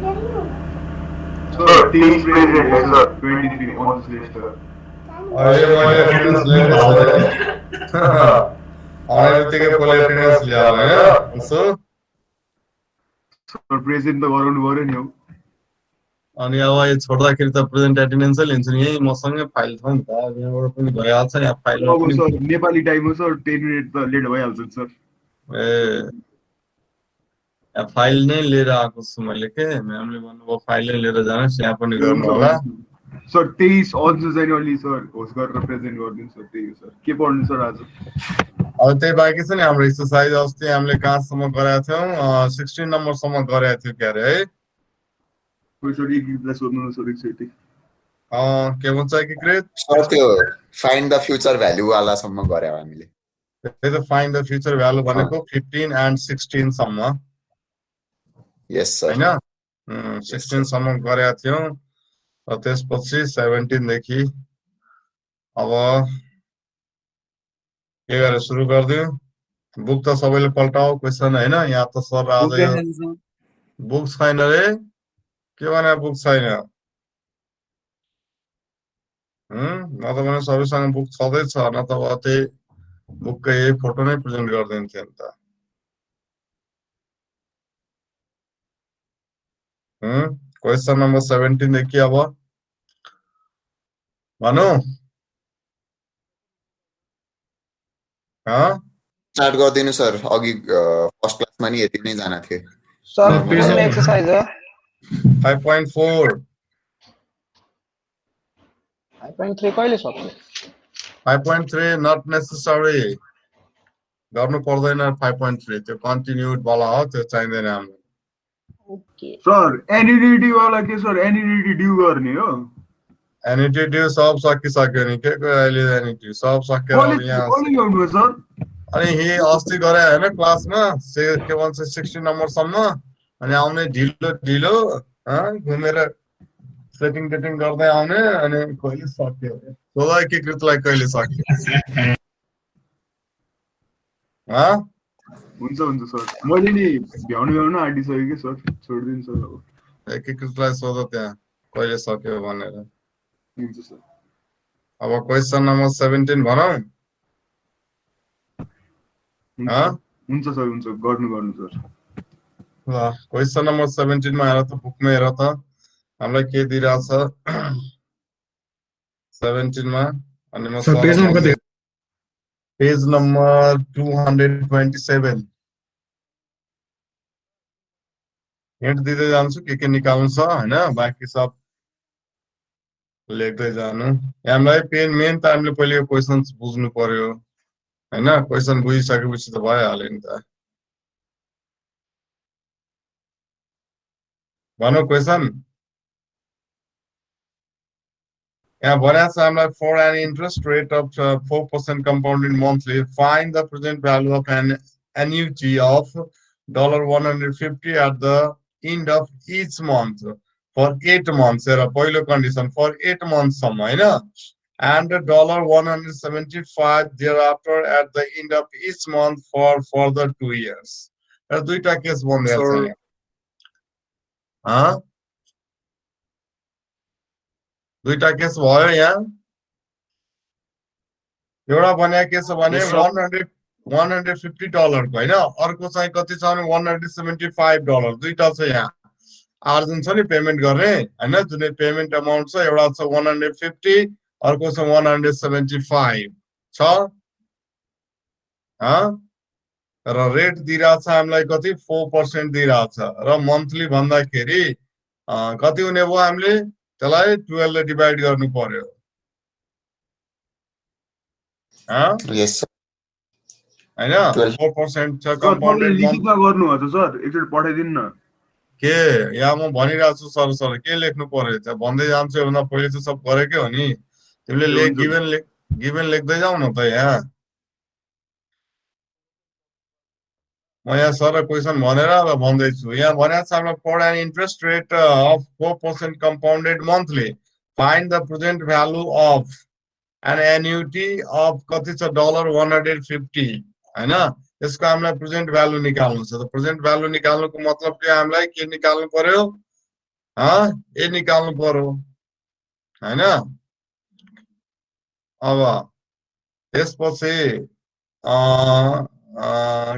Sir, team president है sir, 23 on this list sir. अहिले मैले एटेन्डेन्स लिएको छैन आउने बित्तिकै कसले एटेन्डेन्स ल्याउनु होइन उसो Sir, president त गराउनु पर्यो नि हौ. अनि अब यो छोड्दाखेरि त प्रेजेन्ट एटेन्डेन्सै लिन्छु नि यही मसँगै फाइल छ नि त यहाँबाट पनि भइहाल्छ यहाँ फाइलमा अब पनि सर नेपाली टाइम हो सर 10 मिनट त लेट भइहाल्छ नि सर. ए यहाँ फाइल नै लिएर आएको छु मैले के म्यामले भन्नुभयो फाइलै लिएर जानुहोस् यहाँ पनि गर्नु होला सर 23 अझ चाहिँ अलि सर होस्ट गरेर प्रेजेन्ट गरिदिनु सर त्यही हो सर. के पढ्नु सर आज? अब त्यही बाँकी छ नि हाम्रो एक्सर्साइज अस्ति हामीले कहाँसम्म गराएको थियौँ 16 नम्बरसम्म गराएको थियो क्यारे है सर एक गीतलाई सोध्नु न सर एकचोटि. के भन्छ एकीकृत सर त्यो फाइन्ड द फ्युचर भ्यालु वालासम्म गऱ्यौँ हामीले. त्यही त फाइन्ड द फ्युचर भ्यालु भनेको 15 and 16 सम्म यस सर हैन 16 सम्म गरेका थियौं र त्यसपछि 17 देखि अब के गरेर सुरु गर्दियौ बुक त सबैले पल्टाओ क्वेशन हैन यहाँ त सर आज बुक छैन रे के भने बुक छैन न त भने सबैसँग बुक छँदैछ न त अब त्यही बुककै यही फोटो नै प्रेजेन्ट गरिदिन्थ्यो नि त क्वेशन नम्बर 17 देखि अब भनौ स्टार्ट गरिदिनु सर अघि फर्स्ट क्लासमा नि यति नै जाना थियो सर कुन एक्सरसाइज हो 5.4 5.3 कहिले सक्यो 5.3 not necessary गर्नु पर्दैन 5.3 त्यो कन्टिन्युड वाला हो त्यो चाहिँदैन हामीलाई ओके सर एन्युटी वाला के सर एन्युटी ड्यू गर्ने हो एन्युटी ड्यू सब सकिसक्यो नि के अहिले एन्युटी सब सकेर यहाँ कहिले गर्नु सर अनि हि अस्ति गरे हैन क्लासमा के भन्छ 16 नम्बर सम्म अनि आउने ढिलो ढिलो घुमेर सेटिङ टेटिङ गर्दै आउने अनि कहिले सक्यो सोला एकीकृतलाई कहिले सक्यो हुन्छ हुन्छ सर मैले नि भ्याउनु आँटिसक्यो कि सर छोडिदिनु सर अब एकीकृतलाई सोध त्यहाँ कहिले सक्यो भनेर हुन्छ सर अब क्वेशन नम्बर 17 भनौ हुन्छ सर हुन्छ गर्नु सर ल क्वेशन नम्बर 17 मा हेर त बुकमा हेर त हामीलाई के दिइराछ 17 मा अनि म पेज नम्बर 227 हिन्ट दिँदै जान्छु के निकाल्नु छ हैन बाँकी सब लेख्दै जानु हामीलाई मेन त हामीले पहिले यो क्वेशन्स बुझ्नु पर्यो हैन क्वेशन बुझिसकेपछि त भइहाल्यो नि त भनौ क्वेशन यहाँ भनेको छ हामीलाई for an interest rate of 4% compounded monthly find the present value of an annuity of $150 at the end of each month for 8 months era पहिलो condition for 8 months सम्म हैन and $175 thereafter at the end of each month for further 2 years र दुईटा case बन्दैछ दुईटा case भयो यहाँ एउटा भनेको के छ भने $150 को हैन अर्को चाहिँ कति छ भने $175 दुईटा छ यहाँ आर्जन छ नि पेमेन्ट गर्ने हैन जुन पेमेन्ट अमाउन्ट छ एउटा छ 150 अर्को छ 175 छ र रेट दिइराछ हामीलाई कति 4% दिइराछ र मन्थली भन्दाखेरि कति हुने भयो हामीले त्यसलाई 12 ले डिभाइड गर्नु पर्यो यस हैन 4% छ कम्पाउन्डेड लिखितमा गर्नु हो त सर एकचोटि पठाइदिनु न के यहाँ म भनिरहेको छु सर के लेख्नु पर्यो त भन्दै जान्छु भन्दा पहिले चाहिँ सब गरेकै हो नि तिमीले गिभन लेख्दै जाऊ न त यहाँ म यहाँ सर क्वेशन भनेर अब भन्दैछु यहाँ भनेको छ हामीलाई for an interest rate of 4% compounded monthly find the present value of an annuity of कति छ $150 हैन यसको हामीलाई प्रेजेन्ट भ्यालु निकाल्नु छ त प्रेजेन्ट भ्यालु निकाल्नुको मतलब के हामीलाई के निकाल्नु पर्यो ए निकाल्नु पर्यो हैन अब त्यसपछि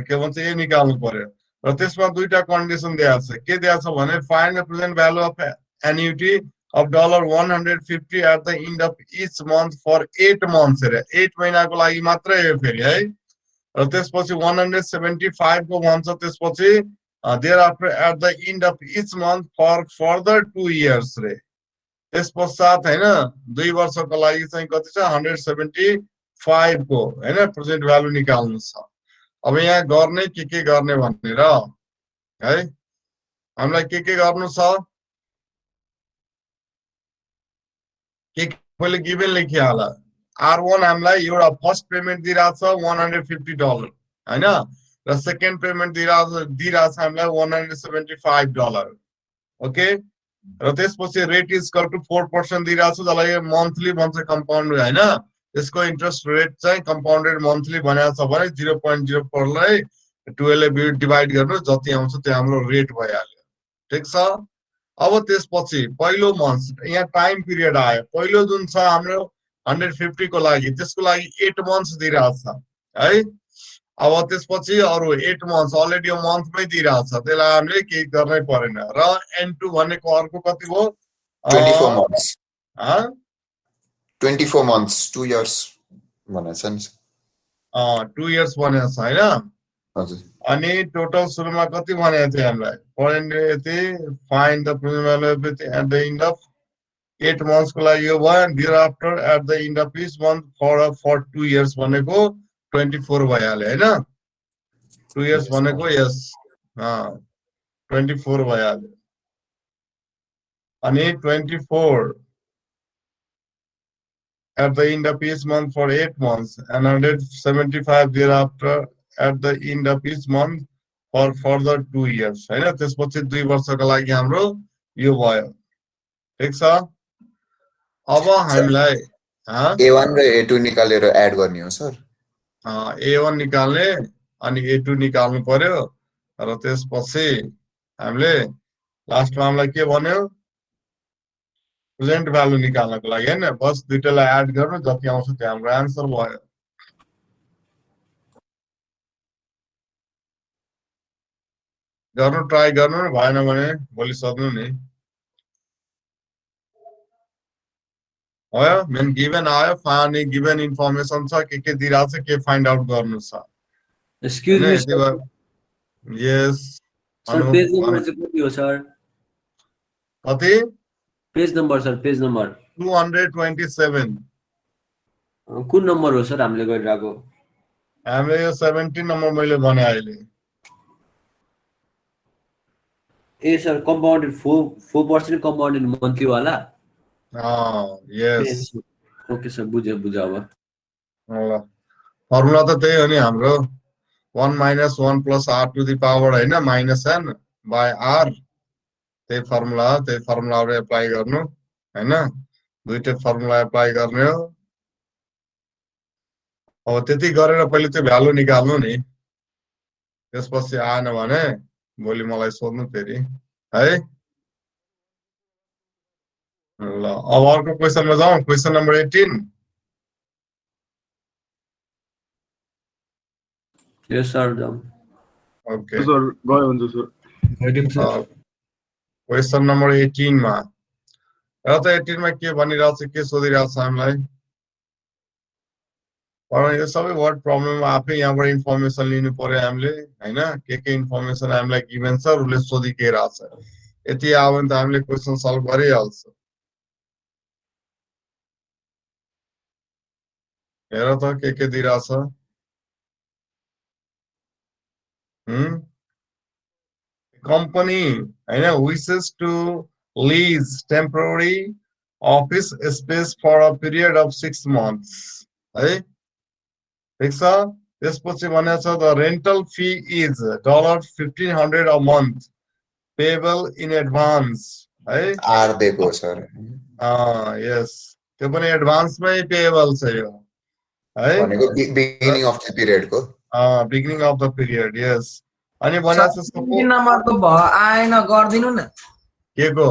के भन्छ ए निकाल्नु पर्यो र त्यसमा दुईटा कन्डिसन दिएको छ के दिएको छ भने find the present value of annuity of $150 at the end of each month for 8 months रे 8 महिनाको लागि मात्रै हो फेरि है र त्यसपछि 175 को भन्छ त्यसपछि thereafter at the end of each month for further 2 years रे त्यस पश्चात हैन 2 वर्षको लागि चाहिँ कति छ 175 को हैन प्रेजेन्ट भ्यालु निकाल्नु छ अब यहाँ गर्ने के गर्ने भनेर है हामीलाई के गर्नु छ के पहिले गिभन लेखिहाल R1 हामीलाई एउटा फर्स्ट पेमेन्ट दिइराछ $150 हैन र सेकेन्ड पेमेन्ट दिइराछ हामीलाई $175 ओके र त्यसपछि रेट इज इक्वल टु 4% दिइराछ जसलाई मन्थली भन्छ कम्पाउन्ड हैन त्यसको इन्ट्रेस्ट रेट चाहिँ कम्पाउन्डेड मन्थली भनेको छ भने 0.04 लाई 12 ले डिभाइड गर्नु जति आउँछ त्यो हाम्रो रेट भइहाल्यो ठीक छ अब त्यसपछि पहिलो मन्थ यहाँ टाइम पिरियड आयो पहिलो जुन छ हाम्रो 150 को लागि त्यसको लागि 8 months दिइराछ है अब त्यसपछि अरु 8 months अलरेडी यो मन्थमै दिइराछ त्यसलाई हामीले के गर्नै परेन र N2 भनेको अर्को कति हो 24 months 24 months 2 years भनेछ नि 2 years भनेछ हैन हजुर अनि टोटल सुरुमा कति भनेको थियो हामीलाई परेन्ट यति find the present value at the end of 8 months को लागि यो भयो thereafter at the end of each month for 2 years भनेको 24 भइहाल्यो हैन 2 years भनेको यस 24 भइहाल्यो अनि 24 at the end of each month for 8 months and 175 thereafter at the end of each month for further 2 years हैन त्यसपछि 2 वर्षको लागि हाम्रो यो भयो ठीक छ अब हामीलाई A1 र A2 निकालेर एड गर्ने हो सर A1 निकाल्ने अनि A2 निकाल्नु पर्यो र त्यसपछि हामीले लास्टमा हामीलाई के भन्यो प्रेजेन्ट भ्यालु निकाल्नको लागि हैन बस दुईटालाई एड गर्नु जति आउँछ त्यो हाम्रो आन्सर भयो गर्नु ट्राई गर्नु नि भएन भने भोलि सोध्नु नि भयो मेन गिभन आयो फानी गिभन इन्फर्मेसन छ के दिइराछ के फाइन्ड आउट गर्नु छ excuse me yes sir page number चाहिँ कति हो सर कति page number sir page number 227 कुन नम्बर हो सर हामीले गरिराको हामीले यो 17 नम्बर मैले भने अहिले ए सर कम्पाउन्डेड 4% कम्पाउन्डेड मन्थली वाला यस ओके सर बुझे अब ल फर्मुला त त्यही हो नि हाम्रो 1 - 1 + r to the power हैन -n by r त्यही फर्मुलाहरु एप्लाई गर्नु हैन दुईटै फर्मुला एप्लाई गर्ने हो अब त्यति गरेर पहिले त्यो भ्यालु निकाल्नु नि त्यसपछि आएन भने भोलि मलाई सोध्नु फेरि है ल अब अर्को क्वेशनमा जाउँ क्वेशन नम्बर 18 यस सर जाउँ ओके सर गयो हुन्छ सर क्वेशन नम्बर 18 मा र त 18 मा के भनिरहेछ के सोधिरहेछ हामीलाई यो सबै वर्ड प्रब्लम आफै यहाँबाट इन्फर्मेसन लिनु पर्यो हामीले हैन के इन्फर्मेसन हामीलाई गिभन छ रुले सोधिरहेछ यति आयो भने त हामीले क्वेशन सल्भ गरिहाल्छ हेर त के दिइरहेछ company wishes to lease temporary office space for a period of 6 months है ठीक छ त्यसपछि भनेको छ the rental fee is $1,500 a month payable in advance है आर दिएको सर यस त्यो पनि एडभान्समै पेएबल छ यो है भनेको बिगिनिङ अफ द पिरियड को बिगिनिङ अफ द पिरियड यस अनि भनेको छ नम्बरको भ आएन गर्दिनु न के को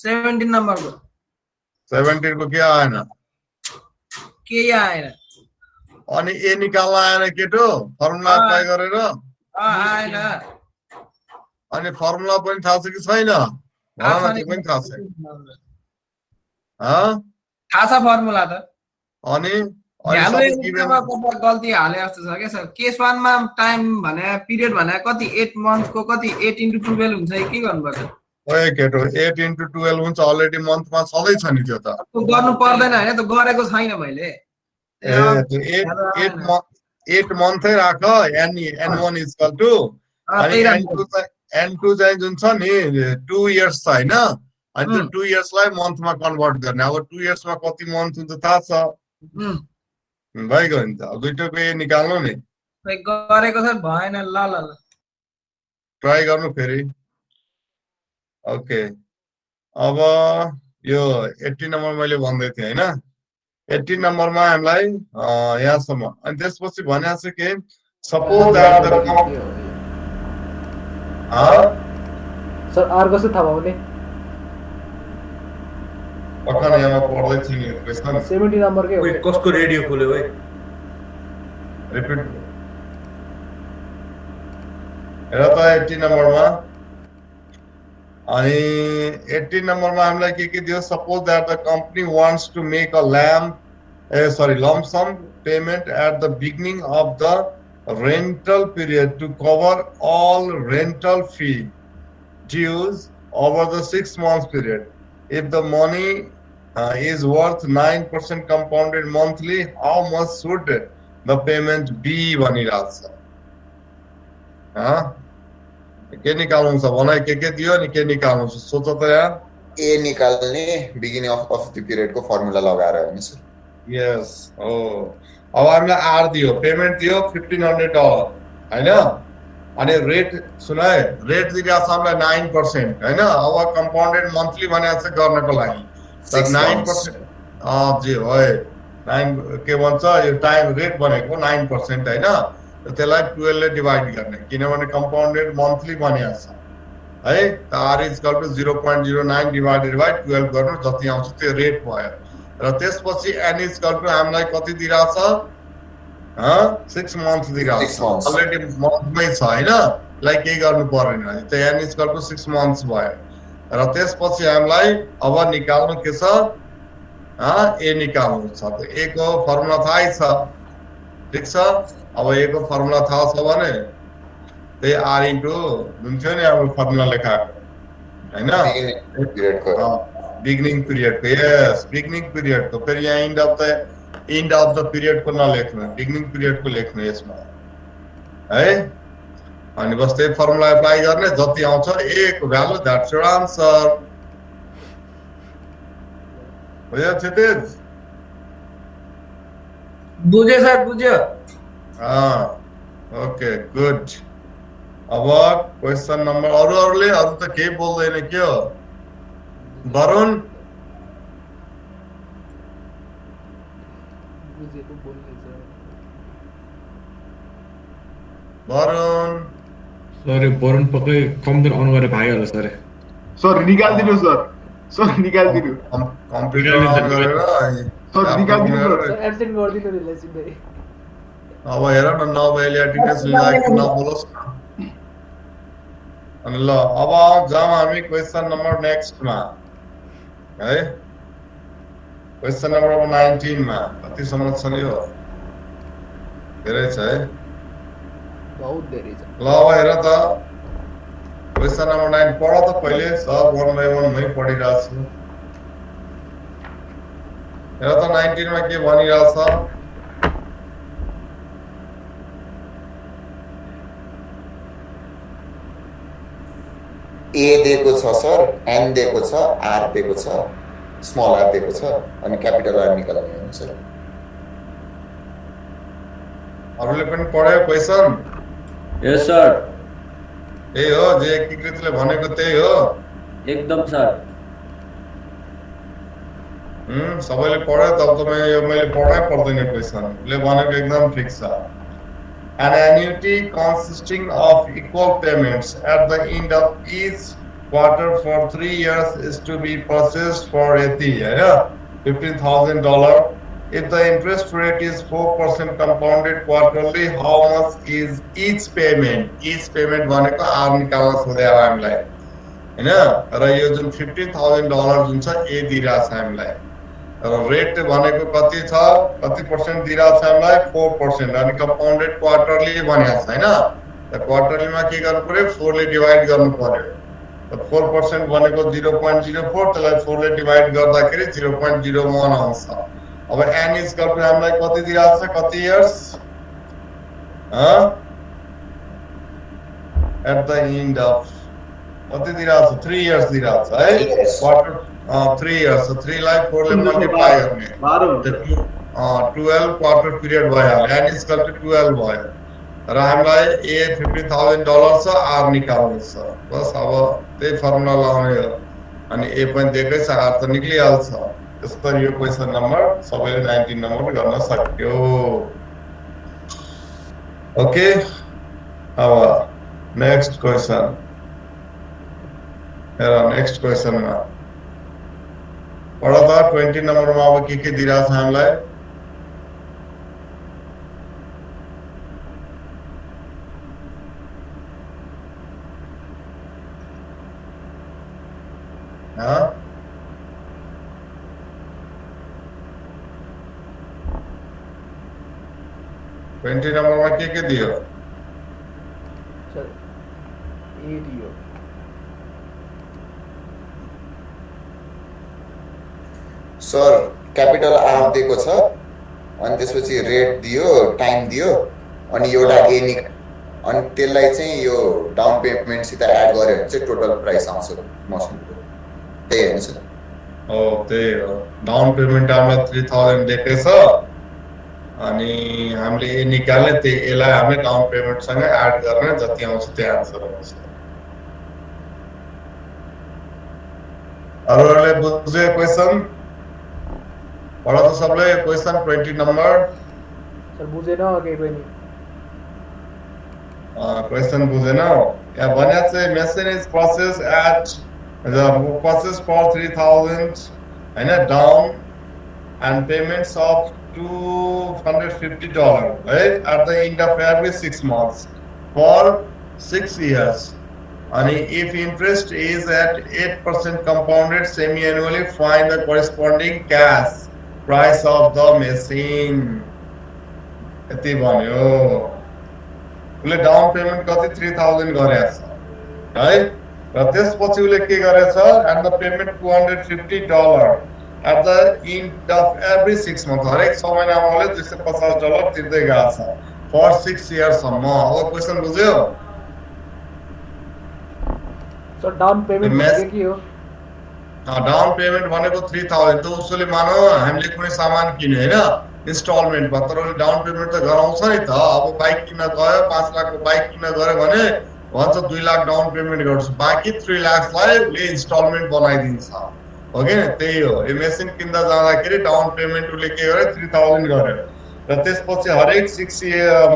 17 नम्बरको 17 को के आएन केही आएन अनि ए निकाल्न आएन केटो फर्मुला अप्लाई गरेर आएन अनि फर्मुला पनि थाहा छ कि छैन भन न त्यो पनि थाहा छ थाहा छ फर्मुला त अनि हामीले गल्ती हाले जस्तो छ के सर केस 1 मा टाइम भने पिरियड भने कति 8 मन्थ को कति 8 * 12 हुन्छ के गर्नुपर्छ ओए केटो 8 * 12 हुन्छ अलरेडी मन्थमा छँदै छ नि त्यो त गर्नु पर्दैन हैन त गरेको छैन मैले ए त्यो 8 मन्थै राख n1 = अनि n2 चाहिँ जुन छ नि 2 इयर्स छ हैन अनि त्यो 2 इयर्सलाई मन्थमा कन्भर्ट गर्ने अब 2 इयर्समा कति मन्थ हुन्छ थाहा छ भइगयो नि त दुईटोको ए निकाल्नु नि गरेको छ भएन ल ल ल ट्राई गर्नु फेरि ओके अब यो 80 नम्बर मैले भन्दै थिएँ हैन 80 नम्बरमा हामीलाई यहाँसम्म अनि त्यसपछि भनेको छ के सपोज दैट द सर अर्को चाहिँ थाहा पाउने पक्का यहाँ पढ्दै छु नि क्वेशन 70 नम्बरकै हो कसको रेडियो खोल्यो भाइ रिपिट हेर त 80 नम्बरमा अनि 80 नम्बरमा हामीलाई के दियो suppose that the company wants to make a lump sum payment at the beginning of the rental period to cover all rental fee dues over the 6 months period. If the money is worth 9% compounded monthly, how much should the payment be? भनिरहेछ के निकाल्नु छ भन के दियो नि के निकाल्नु छ सोच त यार ए निकाल्ने बिगिनिङ अफ द पिरियड को फर्मुला लगाएर हैन सर यस हो अब हामीलाई आर दियो पेमेन्ट दियो $1500 हैन अनि रेट सुनाए रेट दिएको छ हामीलाई 9% हैन अब कम्पाउन्डेड मन्थली भनेको छ गर्नको लागि 9% जी हो 9 के भन्छ यो टाइम रेट भनेको 9% हैन त्यसलाई 12 ले डिवाइड गर्ने किनभने कम्पाउन्डेड मन्थली भनेको छ है r = 0.09 डिवाइडेड बाइ 12 गर्नु जति आउँछ त्यो रेट भयो र त्यसपछि n = हामीलाई कति दिइराछ 6 मन्थ दिइराछ अलरेडी मन्थमै छ हैन लाइक के गर्नु पर्दैन त n = 6 मन्थ्स भयो र त्यसपछि हामीलाई अब निकाल्नु के छ ए निकाल्नु छ त ए को फर्मुला थाहै छ ठीक छ अब ए को फर्मुला थाहा छ भने त्यही r * जुन थियो नि हाम्रो फर्मुला लेखाएको हैन बिगिनिङ पिरियड को यस बिगिनिङ पिरियड को फेरि यहाँ एन्ड अफ द पिरियड को नलेख्नु बिगिनिङ पिरियड को लेख्नु यसमा है अनि बस त्यही फर्मुला एप्लाई गर्ने जति आउँछ ए को भ्यालु दैट्स योर आन्सर बुझ्यो क्षितिज बुझ्यो सर बुझ्यो ओके गुड अब क्वेशन नम्बर अरूले अरू त केही बोल्दैन के हो वरुण सर वरुण पक्कै कम्प्युटर अन गरेर भाग्यो होला सर सर निकाल्दिनु सर निकाल्दिनु कम्प्युटर अन गरेर सर निकाल्दिनु सर एब्सेन्ट गर्दिनु नि लेसिन भाइ अब हेर न नभएले एटेन्डेन्स लाइक नबोलोस् न अनि ल अब जाम हामी क्वेशन नम्बर नेक्स्ट मा है क्वेशन नम्बर 19 मा कति सम्म छ नि हो धेरै छ है बहुत धेरै छ ल अब हेर त क्वेशन नम्बर 9 पढ त पहिले सब 1 बाइ 1 मै पढिरहेको छु हेर त 19 मा के भनिरहेछ ए दिएको छ सर एन दिएको छ आर दिएको छ स्मल आर दिएको छ अनि क्यापिटल आर निकाल्ने हो सर अरूले पनि पढ्यो क्वेशन यस सर ए हो जे एकीकृतले भनेको त्यही हो एकदम सर सबैले पढ्यो तब त मैले पढ्नै पर्दैन क्वेशन ले भनेको एकदम ठीक छ an annuity consisting of equal payments at the end of each quarter for 3 years is to be purchased for $15,000. If the interest rate is 4% compounded quarterly, how much is each payment? Each payment भनेको are निकाल्न सोधेको हामीलाई हैन र यो जुन $15,000 जुन छ ए दिइराछ हामीलाई र रेट भनेको कति छ कति पर्सेन्ट दिइराछ हामीलाई 4% अनि compounded quarterly भनेको छ हैन त क्वार्टरलीमा के गर्नु पर्यो 4 ले डिवाइड गर्नु पर्यो त 4% भनेको 0.04 त्यसलाई 4 ले डिवाइड गर्दाखेरि 0.01 आउँछ अब n is equal to हामीलाई कति दिइराछ कति years at the end of कति दिइराछ 3 इयर्स दिइराछ है क्वार्टर 3 इयर्स so 3 लाई 4 ले मल्टिप्लाई गर्ने 12 क्वार्टर पिरियड भयो n is equal to 12 भयो र हामीलाई ए $50,000 छ आर निकाल्नु छ बस अब त्यही फर्मुला लगाउने हो अनि ए पनि दिएकै छ आर त निक्लिहाल्छ त्यसरी यो क्वेशन नम्बर सबैले 19 नम्बर गर्न सक्यो ओके अब नेक्स्ट क्वेशन हेर नेक्स्ट क्वेशनमा पढ्दा 20 नम्बरमा अब के दिइराछ हामीलाई हाँ 20 नंबर में के दियो सर ए दियो सर क्यापिटल आर दिएको छ अनि त्यसपछि रेट दियो टाइम दियो अनि एउटा ए अनि त्यसलाई चाहिँ यो डाउन पेमेन्ट सित एड गर्यो भने चाहिँ टोटल प्राइस आउँछ मसिनको त्यही हैन सर हो त्यही हो डाउन पेमेन्ट हामीलाई 3000 दिएकै छ अनि हामीले ए निकाल्ने त्यही एलाई हामीले डाउन पेमेन्ट सँग एड गर्ने जति आउँछ त्यो आन्सर आउँछ अरूले बुझे क्वेशन पढा त सबले क्वेशन 20 नम्बर सर बुझेन के पनि क्वेशन बुझेन यहाँ भन्या चाहिँ machine is process at the process for 3,000 and a down and payments of $250 right at the end of every 6 months for 6 years and if interest is at 8% compounded semi-annually find the corresponding cash price of the machine यति भन्यो उसले down payment कति 3000 गरेछ है र त्यसपछि उले के गरेछ and the payment $250 at the end of every 6 months हरेक 6 महिनामा उले $250 तिर्दै गएको छ for 6 years सम्म अब क्वेशन बुझ्यो सर डाउन पेमेन्ट भनेको के हो डाउन पेमेन्ट भनेको 3000 त उसले मानो हामीले कुनै सामान किन्यो हैन इन्स्टलमेन्ट मा तर उले डाउन पेमेन्ट त गराउँछ नि त अब बाइक किन्न गयो 5 लाख को बाइक किन्न गयो भने भन्छ 2 लाख डाउन पेमेन्ट गर्छु बाँकी 3 लाखलाई उले इन्स्टलमेन्ट बनाइदिन्छ हो के त्यही हो यो मेसिन किन्दा जाँदाखेरि डाउन पेमेन्ट उले के गर्यो 3000 गर्यो र त्यसपछि हरेक 6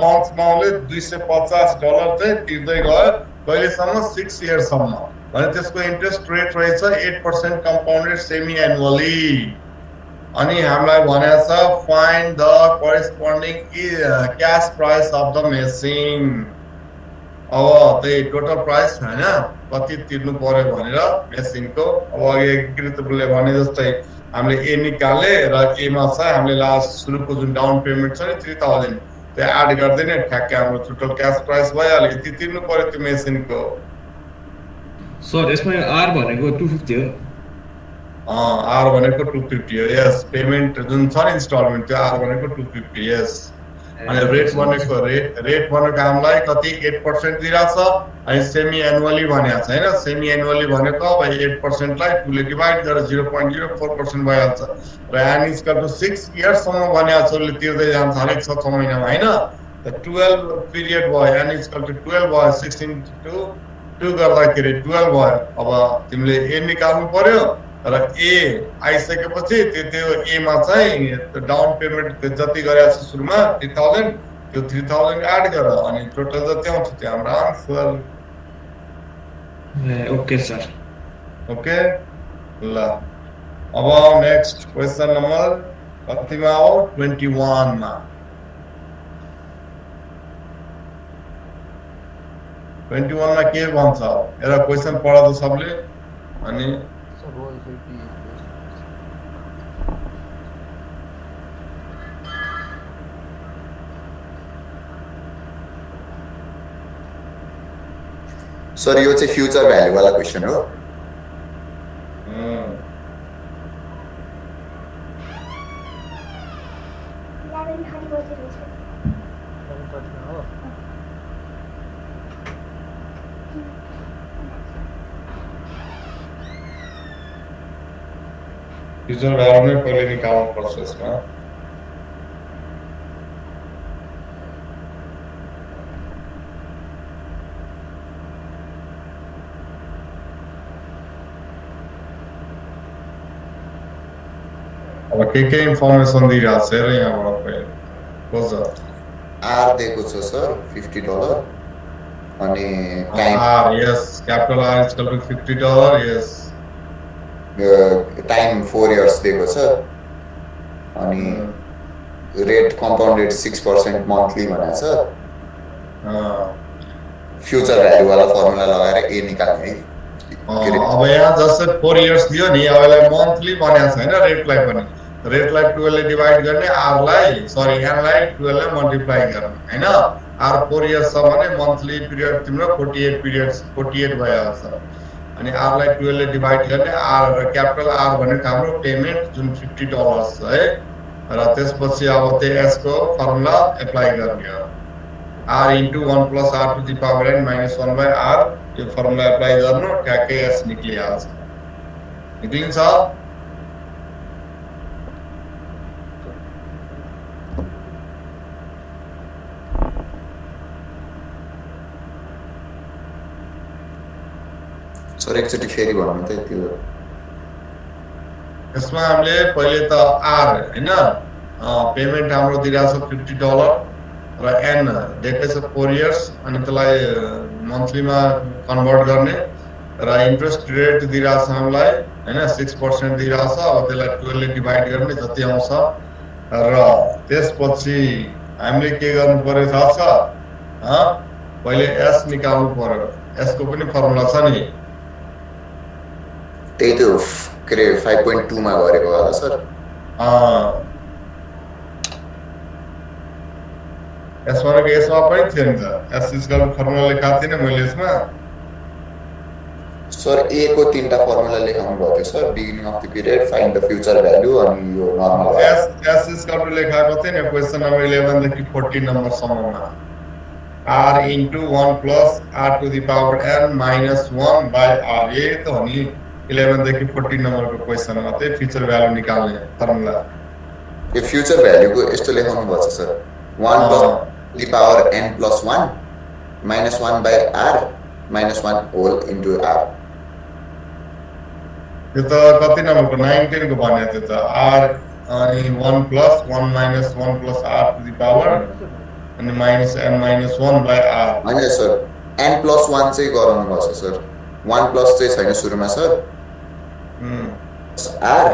मन्थ्समा उले $250 चाहिँ तिर्दै गयो कहिलेसम्म 6 इयर्स सम्म भने त्यसको इन्ट्रेस्ट रेट रहेछ 8% compounded semi annually अनि हामीलाई भनेको छ find the corresponding cash price of the machine अब त्यही टोटल प्राइस हैन कति तिर्नु पर्यो भनेर मेसिनको अब अघि एग्रिकल्चरले भने जस्तै हामीले ए निकाल्ने र ए मा छ हामीले लास्ट सुरुको जुन डाउन पेमेन्ट छ नि 3000 त्यो एड गर्दिने ठ्याक्कै हाम्रो टोटल क्याश प्राइस भइहाल्यो यति तिर्नु पर्यो त्यो मेसिनको सर यसमा आर भनेको 250 हो आर भनेको 250 हो यस पेमेन्ट जुन छ नि इन्स्टलमेन्ट त्यो आर भनेको 250 यस अनि रेट भनेको हामीलाई कति 8% दिइराछ अनि सेमी एनुअली भनेको छ हैन सेमी एनुअली भनेको अब 8% लाई 2 ले डिवाइड गरेर 0.04% भइहाल्छ र n is equal to 6 years सम्म भनेको छ उले तिर्दै जान्छ हरेक 6 महिनामा हैन त 12 पिरियड भयो एन इज इक्वल टु 12 भयो 16 टु 2 गर्दाखेरि 12 भयो अब तिमीले ए निकाल्नु पर्यो र ए आइसकेपछि त्यो ए मा चाहिँ डाउन पेमेन्ट जति गरेछ सुरुमा 3000 त्यो 3000 एड गर अनि टोटल जति आउँछ त्यो हाम्रो आन्सर ओके सर ओके ल अब नेक्स्ट क्वेशन नम्बर कतिमा हो 21 मा 21 मा के भन्छ एउटा क्वेशन पढ त सबले अनि सर रोल 50 सर यो चाहिँ फ्युचर भ्यालु वाला क्वेशन हो फ्युचर भ्यालु नै पहिले निकाल्नु पर्छ यसमा अब के इन्फर्मेसन दिइरहेको छ हेर यहाँबाट पहिले खोज आर दिएको छ सर $50 अनि time R yes capital R is equal to $50 yes time 4 years दिएको छ अनि रेट कम्पाउन्डेड 6% मन्थली भनेको छ फ्युचर भ्यालु वाला फर्मुला लगाएर ए निकाल्ने है अब यहाँ जस्तै 4 इयर्स दियो नि अब यसलाई मन्थली भनेको छैन रेटलाई पनि रेटलाई 12 ले डिवाइड गर्ने r लाई सरी n लाई 12 ले मल्टिप्लाई गर्ने हैन r 4 इयर्स छ भने मन्थली पिरियड तिम्रो 48 भइहाल्छ अनि r लाई 12 ले डिवाइड गर्ने r र क्यापिटल r भनेको हाम्रो पेमेन्ट जुन $50 छ है र त्यसपछि अब त्यो s को फर्मुला एप्लाई गर्ने हो r into 1 plus r to the power n minus 1 by r यो फर्मुला एप्लाई गर्नु ट्याक्कै s निक्लिहाल्छ निक्लिन्छ सर एकचोटि फेरि भन्नु त त्यो यसमा हामीले पहिले त r हैन पेमेन्ट हाम्रो दिइराछ $50 र n दिएको छ 4 इयर्स अनि त्यसलाई मन्थलीमा कन्भर्ट गर्ने र इन्ट्रेस्ट रेट दिइराछ हामीलाई हैन 6% दिइराछ अब त्यसलाई 12 ले डिवाइड गर्ने जति आउँछ र त्यसपछि हामीले के गर्नु पर्यो थाहा छ पहिले s निकाल्नु पर्यो s को पनि फर्मुला छ नि त्यही त के रे 5.2 मा गरेको होला सर यसमा पनि थियो नि त s स्क्वायर फर्मुला लेखाएको थिएन मैले यसमा सर ए को तीनटा फर्मुला लेखाउनु भएको थियो sir beginning of the period find the future value अनि यो नर्मल s स्क्वायर लेखाएको थियो नि क्वेशन नम्बर 11 देखि 14 नम्बर सम्ममा r into 1 plus r to the power n minus 1 by r ये तो नि 11 देखि 14 नम्बर को क्वेशन मा चाहिँ फ्युचर भ्यालु निकाल्ने फर्मुला यो फ्युचर भ्यालु को यस्तो लेखाउनु भएको छ sir 1 plus the power n plus 1 minus 1 by r minus 1 whole into r यो त कति नम्बर को 19 को भन्या थियो त r अनि 1 plus 1 minus 1 plus r to the power अनि minus n minus 1 by r हैन सर n plus 1 चाहिँ गराउनु भएको छ सर 1 plus चाहिँ छैन सुरुमा sir r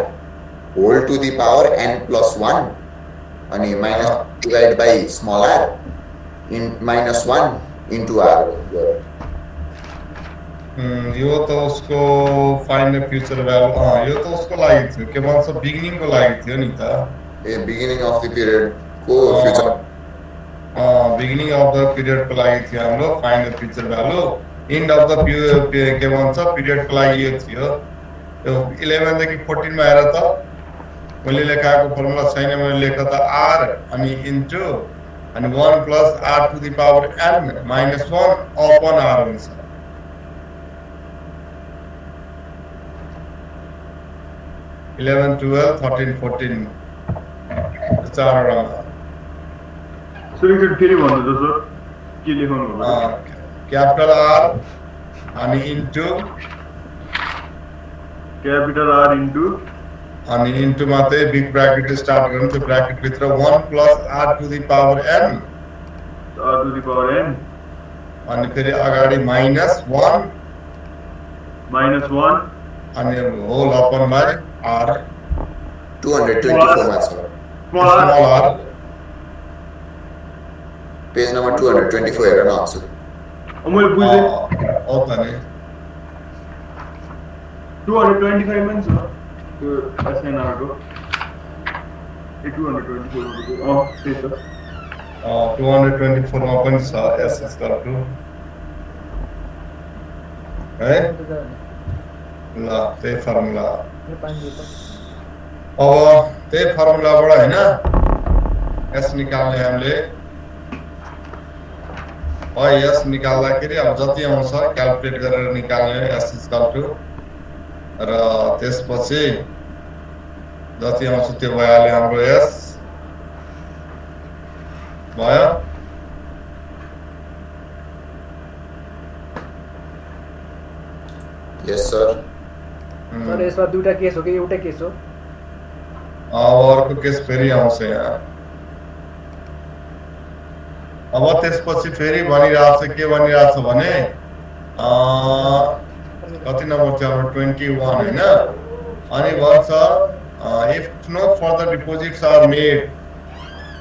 whole to the power n plus 1 अनि minus divided by small r in minus 1 into r यो त उसको फाइन्ड फ्युचर भ्यालु यो त उसको लागि थियो के भन्छ बिगिनिङ को लागि थियो नि त ए बिगिनिङ अफ द पिरियड को future beginning of the period को लागि थियो हाम्रो find the future value and of the के भन्छ पिरियड को लागि यो थियो यो 11 देखि 14 मा हेर त मैले लेखाएको फर्मुला छैन मैले लेख्दा त r अनि इन्टु अनि 1 plus r to the power n minus 1 upon r हुन्छ 11 12 13 14 चारवटा सर एकचोटि फेरि भन्नु त सर के लेखाउनु भएको क्यापिटल r अनि इन्टु क्यापिटल R इन्टु अनि इन्टु मात्रै बिग ब्र्याकेट स्टार्ट गर्नु त्यो ब्र्याकेट भित्र 1 plus r to the power n r to the power n अनि फेरि अगाडि -1 -1 अनि whole upon by r 224 मा छ small r पेज नम्बर 224 हेर न अन्सु मैले बुझेँ हो त नि 225 मा छ त्यो SNR को 224 त्यही छ 224 मा पनि छ s is equal to है ल त्यही फर्मुला अब त्यही फर्मुलाबाट हैन s निकाल्ने हामीले s निकाल्दाखेरि अब जति आउँछ क्याल्कुलेट गरेर निकाल्ने s is equal to र त्यसपछि जति आउँछ त्यो भइहाल्यो हाम्रो s भयो यस सर सर यसमा दुईटा केस हो कि एउटै केस हो अब अर्को केस फेरि आउँछ यहाँ अब त्यसपछि फेरि भनिरहेको छ के भनिरहेको छ भने कति नम्बर थियो हाम्रो 21 हैन अनि भन्छ if no further deposits are made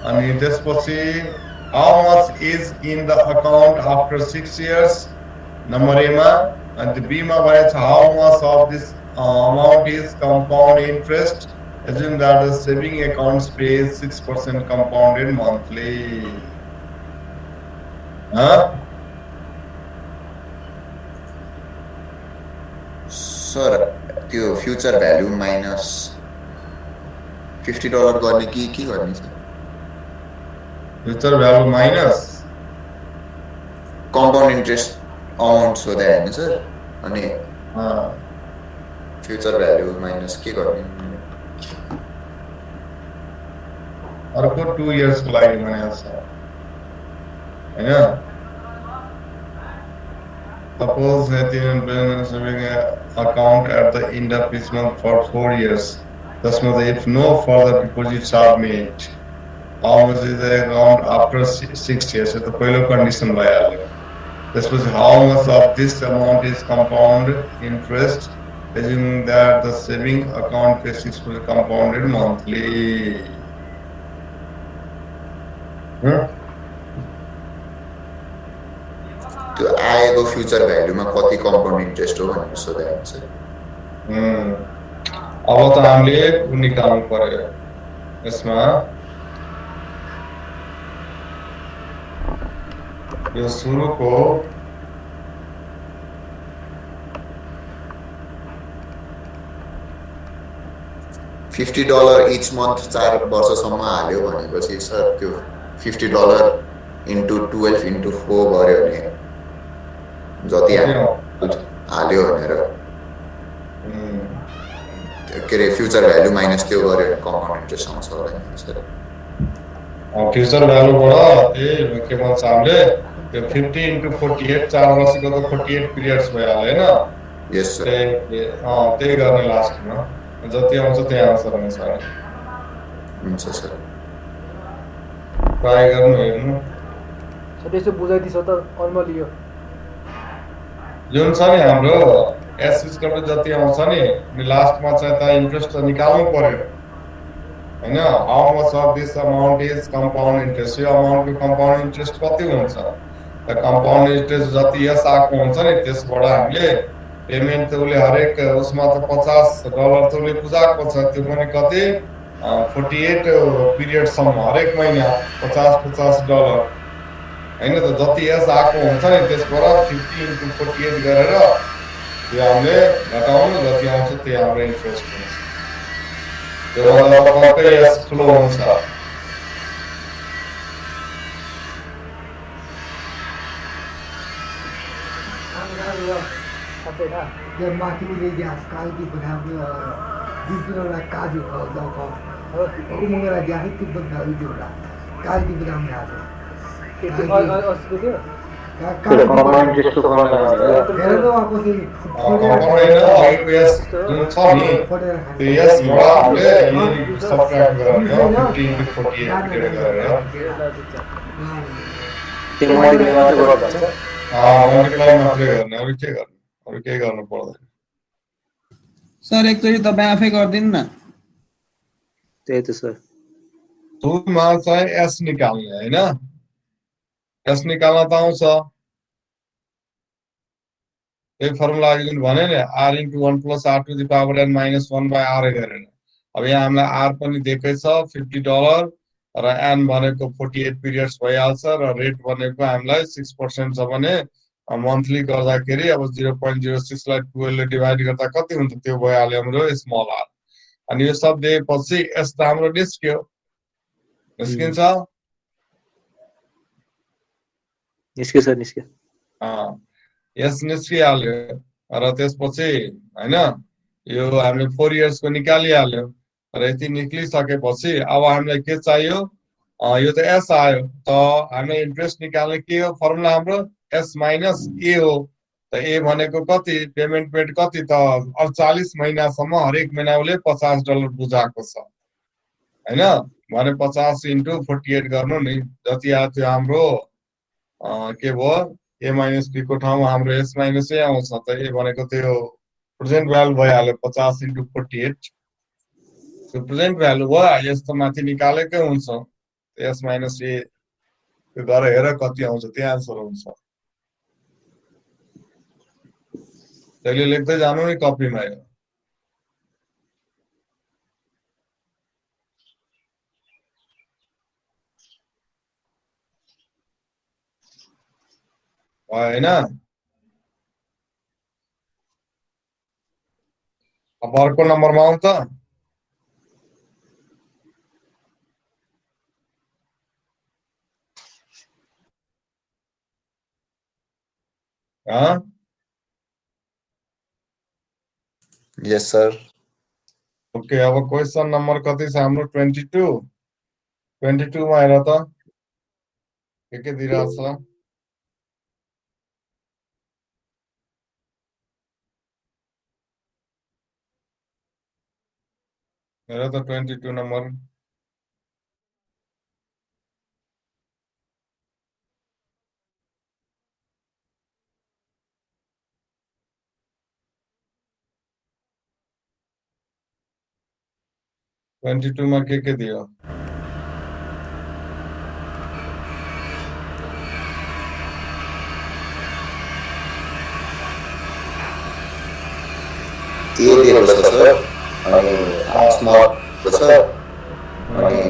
अनि त्यसपछि how much is in the account after 6 years number A मा अनि B मा भनेछ how much of this amount is compound interest assume that the saving accounts pays 6% compounded monthly sir त्यो future value minus $50 गर्ने कि के गर्ने sir future value minus compound interest amount सोधे हैन सर अनि फ्युचर भ्यालु माइनस के गर्ने अर्को 2 इयर्स को लागि भनेको छ हैन suppose that you balance saving account at the end of each month for 4 years thus if no further deposits are made how much is the account after 6 years so the पहिलो condition भइहाल्यो त्यसपछि how much of this amount is compound interest assuming that the saving account pays 6% compounded monthly त्यो आएको future भ्यालुमा कति compound interest हो भनेर सोधे हैन सर अब त हामीले निकाल्नु पर्यो यसमा यो सुरुको $50 इच मन्थ 4 वर्षसम्म हाल्यो भनेपछि सर त्यो $50 into 12 into 4 गर्यो भने जति हाल्यो भनेर के रे फ्युचर भ्यालु माइनस त्यो गर्यो भने कम्पाउन्ड इन्ट्रेस्ट आउँछ होला नि सर फ्युचर भ्यालुबाट त्यही के भन्छ हामीले त्यो 50 into 48 4 वर्षको त 48 पिरियड्स भइहाल्यो हैन यस सर त्यही गर्ने लास्टमा जति आउँछ त्यही आन्सर हुन्छ हुन्छ सर ट्राई गर्नु हेर्नु सर त्यसो बुझाइदिन्छ त अलमली यो जुन छ नि हाम्रो एस स्क्वायर जति आउँछ नि लास्टमा चाहिँ त इन्ट्रेस्ट निकाल्नु पर्यो हैन how much of this amount is compound interest यो अमाउन्टको कम्पाउन्ड इन्ट्रेस्ट कति हुन्छ त कम्पाउन्ड इन्ट्रेस्ट जति यस आएको हुन्छ नि त्यसबाट हामीले पेमेन्ट त उले हरेक उसमा त $50 त उले बुझाएको छ त्यो पनि कति 48 पिरियड सम्म हरेक महिना $50 हैन त जति यस आएको हुन्छ नि त्यसबाट 50 into 48 गरेर त्यो हामीले घटाउनु जति आउँछ त्यही हाम्रो इन्ट्रेस्ट हुन्छ त्यो भन्दा पक्कै यस ठुलो हुन्छ ये माथि ले ग्यास काल की बनावे दूसरा काज हो जाओ और मंगला ग्यास की बनावे जोड़ा काल की बनावे में आ जाओ कम्पाउन्ड इन्ट्रेस्ट को गर्न हेर त आपको से कम्पाउन्ड अहिलेको यस जुन छ नि त्यो यसबाट हामीले सबट्र्याक्ट गरेर 50 into 48 गरेर त्यो मल्टिप्लाई मात्र गर्नुपर्छ मल्टिप्लाई मात्रै गर्ने अरु के गर्ने अरु केही गर्नु पर्दैन सर एकचोटि तपाईँ आफै गरिदिनु न। त्यही त सर। सुरुमा चाहिँ एस निकाल्ने होइन, एस निकाल्न त आउँछ, यही फर्मुला जुन भने नि R into 1 + r to the power n - 1/r गरेर। अब यहाँ हामीलाई आर पनि दिएकै छ $50 र एन भनेको 48 पिरियड्स भइहाल्छ र रेट भनेको हामीलाई 6% छ भने मन्थली गर्दाखेरि अब 0.06 लाई 12 ले डिभाइड गर्दा कति हुन्छ त्यो भइहाल्यो हाम्रो स्मल आर। अनि यो सब दिएपछि एस त हाम्रो निस्क्यो, निस्किन्छ। निस्क्यो सर, निस्क्यो। यस निस्किहाल्यो र त्यसपछि हैन यो हामीले 4 इयर्सको निकालिहाल्यो र यति निक्लिसकेपछि अब हामीलाई के चाहियो, यो त एस आयो, त हामीलाई इन्ट्रेस्ट निकाल्ने के हो फर्मुला हाम्रो एस माइनस ए हो। त ए भनेको कति, पेमेन्ट पेड कति त 48 महिनासम्म हरेक महिना उसले $50 बुझाएको छ हैन, भने 50 इन्टु 48 गर्नु नि, जति आयो त्यो हाम्रो के भयो ए माइनस बी को ठाउँमा हाम्रो एस माइनस ए आउँछ। त ए भनेको त्यो प्रेजेन्ट भ्यालु भइहाल्यो 50 इन्टु 48, त्यो प्रेजेन्ट भ्यालु भयो। यस्तो माथि निकालेकै हुन्छ एस माइनस ए, त्यो गरेर हेर कति आउँछ, त्यो आन्सर हुन्छ। त्यसले लेख्दै जानु नि कपीमा। यो होइन, अब अर्को नम्बरमा आउँ त। यस सर। ओके, अब क्वेसन नम्बर कति छ हाम्रो 22 मा हेर त के दिइरहेछ। हेर त 22 नम्बर। में के दियो? ए दिएको छ सर, अनि स्मल छ, अनि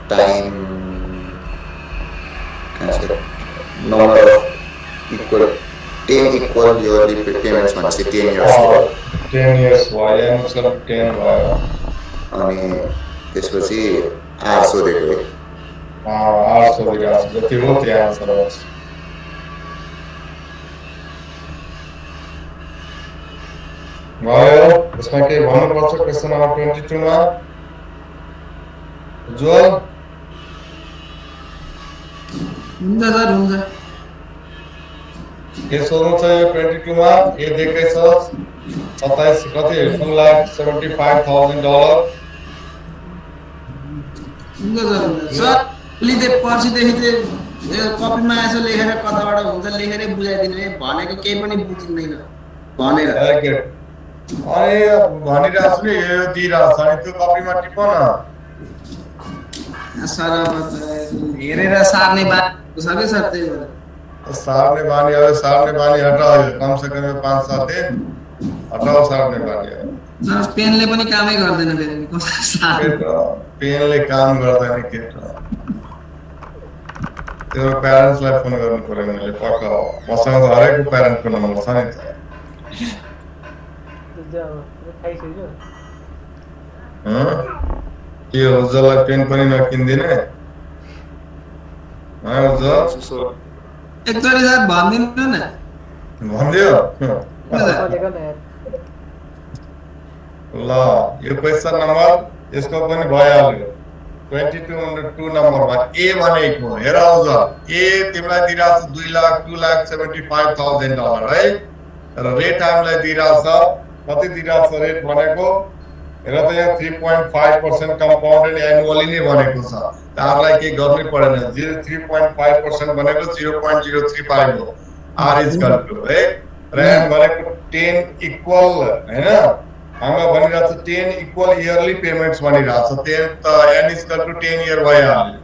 time number of equal 10 equal yearly payments भनेपछि 10 इयर्स 10 इयर्स भयो, मतलब 10 भयो। अनि त्यसपछि 800 दिएको है। 800 दिएको छ, जति हो त्यो आन्सर हो। भयो, यसमा के भन्नुपर्छ क्वेसन नम्बर 22 मा? उज्जवल हुन्छ सर, हुन्छ। के सोध्नु छ यो 22 मा? ए दिएकै छ 27 कति $1,75,000। हुन्छ सर, सर लिँदै पर्सिदेखि चाहिँ कपीमा यसो लेखेर कताबाट हुन्छ लेखेरै बुझाइदिनु है, भनेको केही पनि बुझिँदैन भनेर। अरे भनिरहेको छु नि, यो दिइरहेको छ, अनि त्यो कपीमा टिप न। सर अब हेरेर सार्ने बानी छ कि सर, त्यही भएर। सार्ने बानी, अब सार्ने बानी हटाओ, कम से कम 5-7 दिन हटाओ सार्ने बानी। सर पेनले पनि कामै गर्दैन फेरि, कसरी सार्ने? पेनले काम गर्दैन के त। त्यो प्यारेन्ट्सलाई फोन गर्नु पर्यो मैले, पक्का हो। मसँग त हरेकको प्यारेन्टको नम्बर छ नि त। के हो, उज्जवललाई पेन पनि नकिन्दिने? एकचोटि सर भनिदिनु न। भनिदियो ल, यो क्वेसन नम्बर यसको पनि भइहाल्यो। 22 नम्बरमा ए भनेको हेर उज्जवल, ए तिमीलाई दिइरहेको छ $2,75,000 है, र रेट हामीलाई दिइरहेको छ कति दिइरहेको छ रेट भनेको, हेर त यहाँ 3.5% कम्पाउन्डेड एनुअली नै भनेको छ। तारलाई के गर्नै परेन, 3.5% भनेको 0.035 हो। आर इज इक्वल टु है ऱ्याम भनेको 10 इक्वल हैन हामीलाई भनिरहेको छ 10 इक्वल इयरली पेमेन्ट्स भनिरहेको छ 10 त n is equal to 10 year भइहाल्यो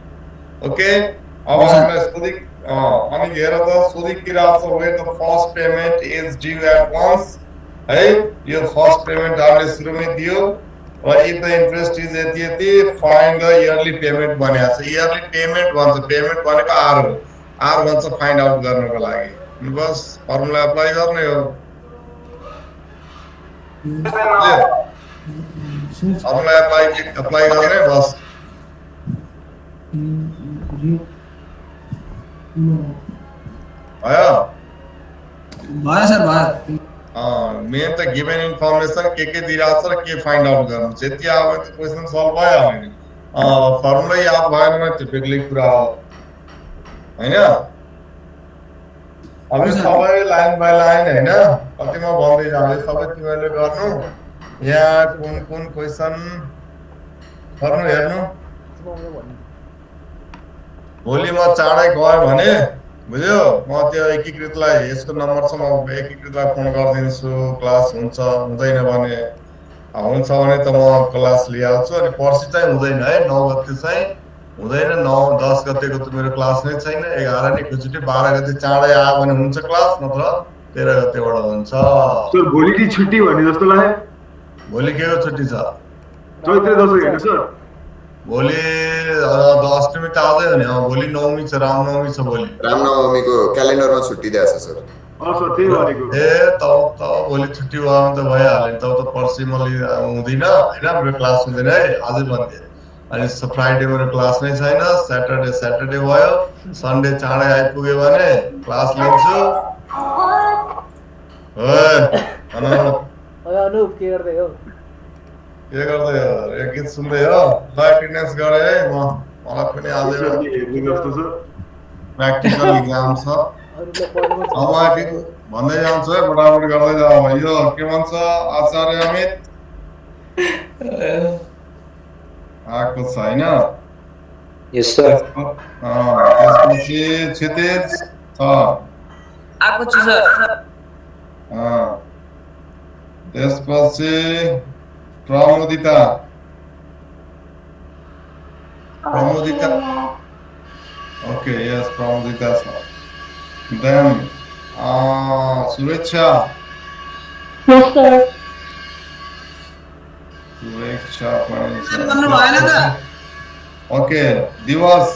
ओके अब हामीलाई सोधि अनि हेर त सोधिरहेको छ where the first payment is due at once है यो फर्स्ट पेमेन्ट हामीले सुरुमै दियो र इफ द इन्ट्रेस्ट इज यति फाइन्ड द इयरली पेमेन्ट भनेको छ इयरली पेमेन्ट भन्छ पेमेन्ट भनेको आर हो आर भन्छ फाइन्ड आउट गर्नको लागि बस फर्मुला अप्लाई गर्ने हो फर्मुला अप्लाई गर्ने बस भयो सर भयो मेन त गिभन इन्फर्मेसन के दिइरहेको छ र के फाइन्ड आउट गर्नु त्यति अब त्यो क्वेसन सल्भ भइहाल्यो नि फर्मुला याद भएन भने त्यो बेग्लै कुरा हो हैन अब सबै लाइन बाइ लाइन हैन कतिमा भन्दै जाँदै सबै तिमीले गर्नु यहाँ कुन कुन क्वेसन गर्नु हेर्नु भोलि म चाँडै गयो भने बुझ्यो म त्यो एकीकृतलाई यसको नम्बरसम्म एकीकृतलाई फोन गरिदिन्छु क्लास हुन्छ हुँदैन भने हुन्छ भने त म क्लास लिइहाल्छु अनि पर्सि चाहिँ हुँदैन है 9 गते चाहिँ हुँदैन 9-10 गतेको त मेरो क्लास नै छैन 11 नि एकचोटि 12 गते चाँडै आयो भने हुन्छ क्लास नत्र 13 गतेबाट हुन्छ सर भोलि की छुट्टी भने जस्तो लाग्यो भोलि केको छुट्टी छ चैत्र दशैं हैन सर भोलि अष्टमी त आउँदै हो नि भोलि नवमी छ रामनवमी छ भोलि रामनवमीको क्यालेन्डरमा छुट्टी दिएको छ सर सर त्यही भनेको तब त भोलि छुट्टी भयो भने त भइहाल्यो नि तब त पर्सि म हुँदिन हैन मेरो क्लास हुँदैन है आजै भन्थे अनि फ्राइडे मेरो क्लास नै छैन स्याटरडे भयो सन्डे चाँडै आइपुग्यो भने क्लास लिन्छु अनुप के गर्दै हो के गर्दै हो यो गीत सुन्दै हो ल अटेन्डेन्स गरे है मलाई पनि आजै प्र्याक्टिकल इक्जाम छ अब भन्दै जान्छु है फटाफट गर्दै जाऊ यो के भन्छ आचार्य अमित आएको छ हैन यस सर त्यसपछि क्षितिज छ आएको छु सर त्यसपछि प्रमोदिता ओके यस प्रमोदिता छ देन शुभेच्छा पनि छ ओके दिवस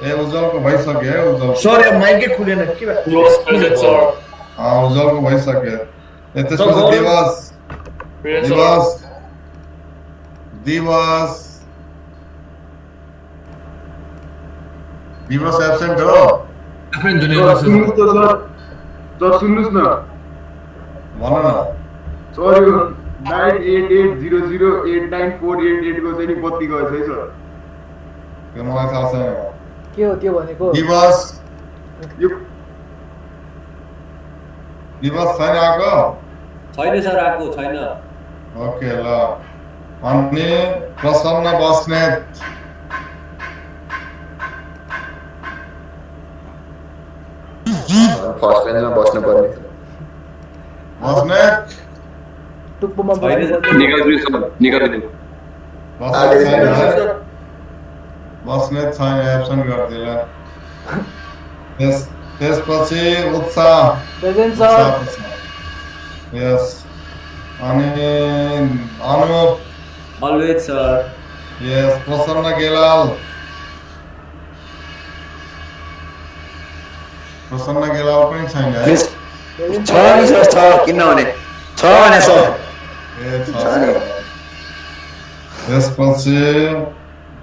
उज्जवलको भइसक्यो है उज्जवल सर यो माइकै खुलेन के भयो उज्जवलको भइसक्यो त्यसपछि दिवस एब्सेन्ट हो आफ्नै दुनियाँमा सर सुन्नुस् न भन न सर यो 9880089488 को चाहिँ नि बत्ती गएछ है सर त्यो मलाई थाहा छैन के हो त्यो भनेको दिवस यो दिवस छैन आएको छैन सर आएको छैन ओके ल अनि प्रसन्न बस्नेत फर्स्ट बेन्चमा बस्नु पर्ने बस्नेत टुप्पोमा बस्नेत छैन एब्सेन्ट गरिदिएला त्यसपछि उत्साह प्रेजेन्ट सर यस अनि अनुप अलवेज सर यस प्रसन्न गेलाल पनि छैन है छ नि सर छ किन हुने छ भने सर त्यसपछि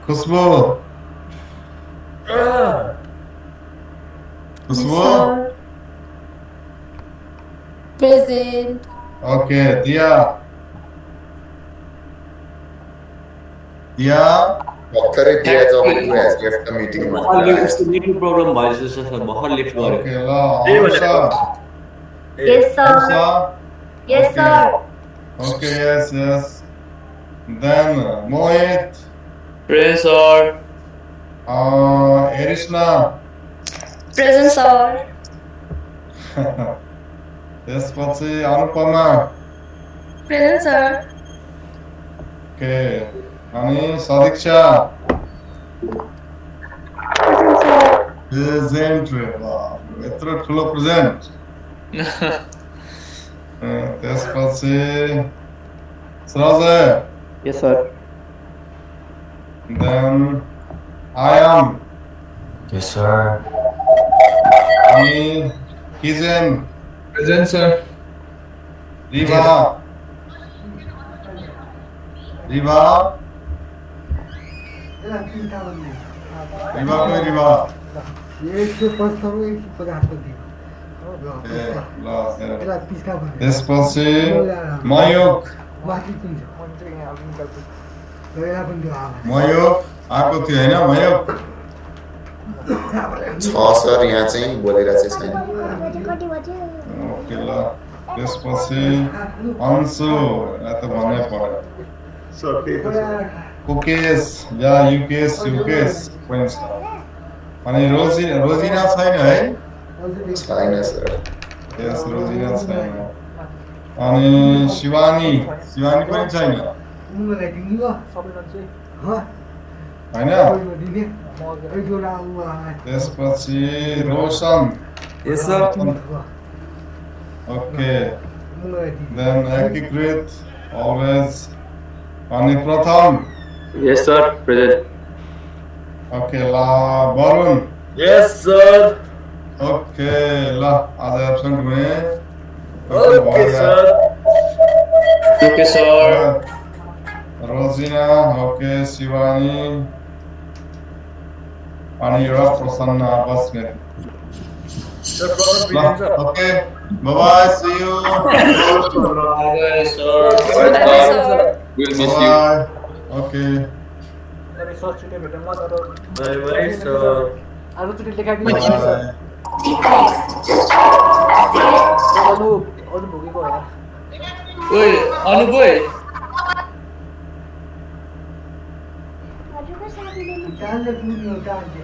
खुशबु प्रेजेन्ट ओके दिया भर्खरै दिया जब has left the meeting meeting program भएछ सर भर्खर लेफ्ट गर्यो ओके ल Yes sir. Yes sir. Okay, yes. Then Mohit. Present sir. Erishna. Present, sir. त्यसपछि अनुपमा Present, sir. ओके अनि सदीक्षा प्रेजेन्ट रे यत्रो ठुलो प्रेजेन्ट त्यसपछि Saroj Yes, sir. then I am Yes, sir. अनि किजन Present, sir. रिभा रिभा यसलाई पिस्ता भन्ने रिभा कोही रिभा 150 150 को दियो ल यसलाई पिस्ता भन्ने त्यसपछि मयोग माथि पिन्छ यसलाई पनि दियो आमा मयोग आएको थियो होइन मयोग छ सर यहाँ चाहिँ बोलिरहेको चाहिँ छैन ओके ल त्यसपछि अंशु यहाँ त भन्नै पर्यो सर त्यही त सर कुकेश या युकेश पनि छ अनि रोजिना छैन है छैन सर यस रोजिना छैन अनि शिवानी पनि छैन उनीहरूलाई दिनु होइन दिने एउटा त्यसपछि Roshan Yes, sir. Okay then एकीकृत अलवेज अनि प्रथम Yes, sir. Present. ओके ल वरुण Yes, sir. ओके ल आज एब्सेन्ट हुने Okay, sir. Okay, sir. Rojina okay Shivani अनि एउटा Prasanna Basnet okay bye see you Bye, sir. Bye, sir. We'll miss you. Okay research छुट्टै भेटौँला तर Bye, bye, sir. अर्कोचोटि लेखाइदिनु बाय अनु भोगेको होइन Oi, Anubhai. डालले पुग्यो डालले